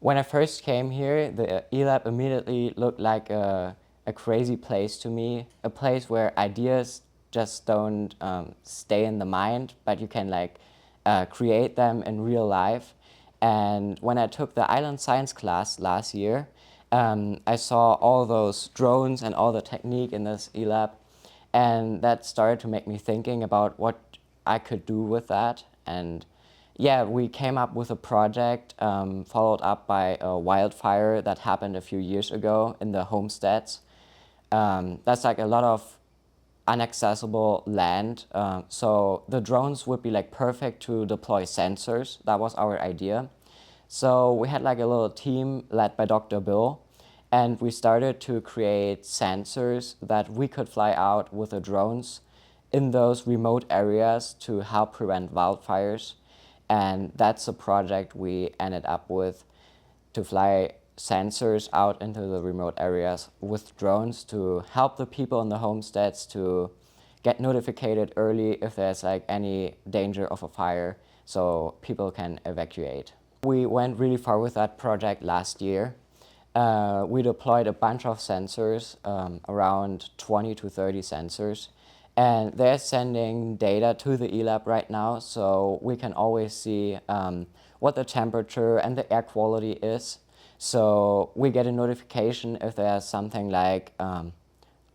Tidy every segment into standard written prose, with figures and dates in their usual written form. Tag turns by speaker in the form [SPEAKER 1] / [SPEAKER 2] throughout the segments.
[SPEAKER 1] When I first came here, the eLab immediately looked like a crazy place to me, a place where ideas just don't stay in the mind, but you can create them in real life. And when I took the island science class last year, I saw all those drones and all the technique in this eLab, and that started to make me thinking about what I could do with that. And yeah, we came up with a project followed up by a wildfire that happened a few years ago in the homesteads. That's like a lot of inaccessible land. So the drones would be like perfect to deploy sensors. That was our idea. So we had like a little team led by Dr. Bill, and we started to create sensors that we could fly out with the drones in those remote areas to help prevent wildfires. And that's a project we ended up with, to fly sensors out into the remote areas with drones to help the people in the homesteads to get notified early if there's like any danger of a fire so people can evacuate. We went really far with that project last year. We deployed a bunch of sensors, around 20 to 30 sensors, and they're sending data to the eLab right now, so we can always see what the temperature and the air quality is. So we get a notification if there's something like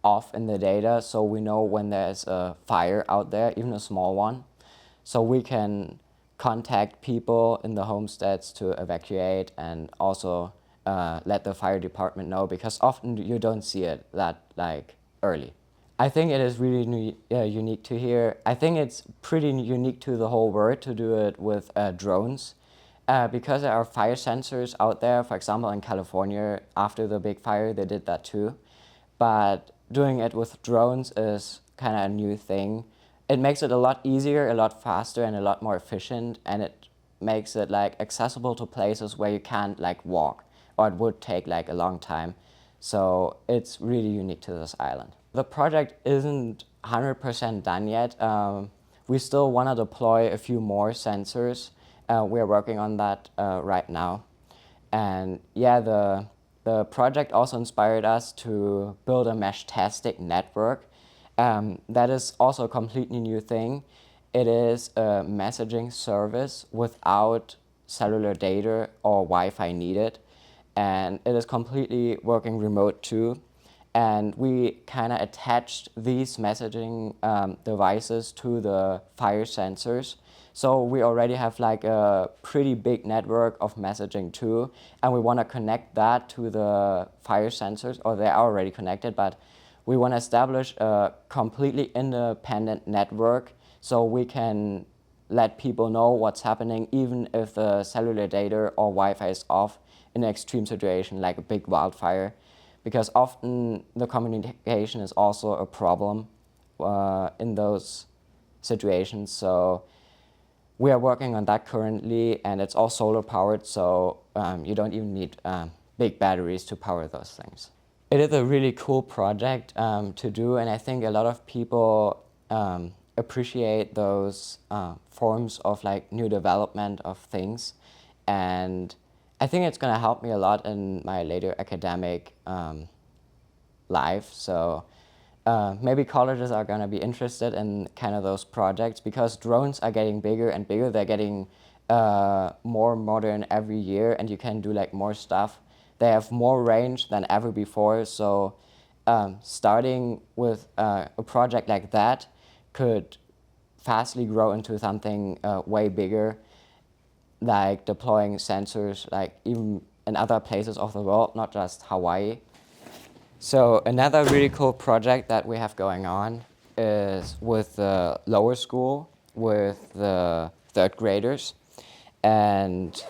[SPEAKER 1] off in the data, so we know when there's a fire out there, even a small one. So we can contact people in the homesteads to evacuate and also let the fire department know, because often you don't see it that early. I think it is really unique to here. I think it's pretty unique to the whole world to do it with drones, because there are fire sensors out there. For example, in California, after the big fire, they did that too. But doing it with drones is kind of a new thing. It makes it a lot easier, a lot faster, and a lot more efficient, and it makes it accessible to places where you can't walk, or it would take a long time. So it's really unique to this island. The project isn't 100% done yet. We still want to deploy a few more sensors. We're working on that right now. And yeah, the project also inspired us to build a mesh-tastic network. That is also a completely new thing. It is a messaging service without cellular data or Wi-Fi needed. And it is completely working remote too. And we kind of attached these messaging devices to the fire sensors. So we already have a pretty big network of messaging too. And we want to connect that to the fire sensors, or they're already connected, but we want to establish a completely independent network so we can let people know what's happening even if the cellular data or Wi-Fi is off in an extreme situation like a big wildfire. Because often the communication is also a problem in those situations. So we are working on that currently, and it's all solar powered, so you don't even need big batteries to power those things. It is a really cool project to do, and I think a lot of people appreciate those forms of new development of things. And I think it's going to help me a lot in my later academic life. So maybe colleges are going to be interested in kind of those projects, because drones are getting bigger and bigger. They're getting more modern every year, and you can do more stuff. They have more range than ever before. So starting with a project like that could fastly grow into something way bigger, like deploying sensors even in other places of the world, not just Hawaii. So another really cool project that we have going on is with the lower school, with the third graders. And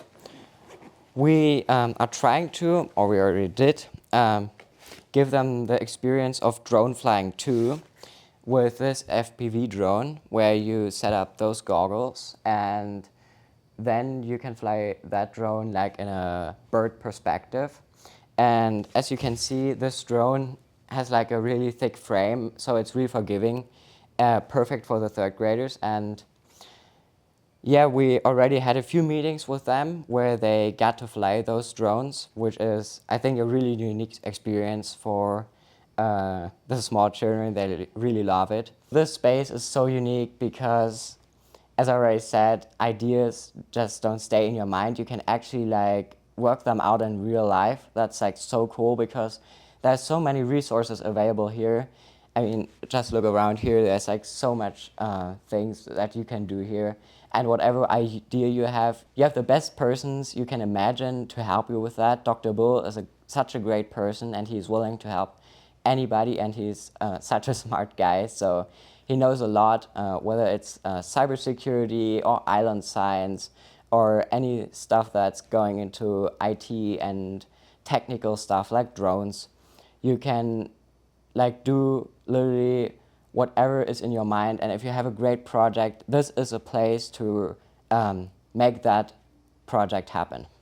[SPEAKER 1] we are trying to, or we already did, give them the experience of drone flying too, with this FPV drone, where you set up those goggles and then you can fly that drone in a bird perspective. And as you can see, this drone has a really thick frame, so it's really forgiving, perfect for the third graders. And Yeah, we already had a few meetings with them where they got to fly those drones, which is, I think, a really unique experience for the small children. They really love it. This space is so unique because, as I already said, ideas just don't stay in your mind. You can actually like work them out in real life. That's like so cool because there's so many resources available here. I mean, just look around here. There's like so much things that you can do here. And whatever idea you have the best persons you can imagine to help you with that. Dr. Bull is such a great person, and he's willing to help anybody, and he's such a smart guy. So he knows a lot, whether it's cybersecurity or island science or any stuff that's going into IT and technical stuff like drones. You can like do literally whatever is in your mind, and if you have a great project, this is a place to make that project happen.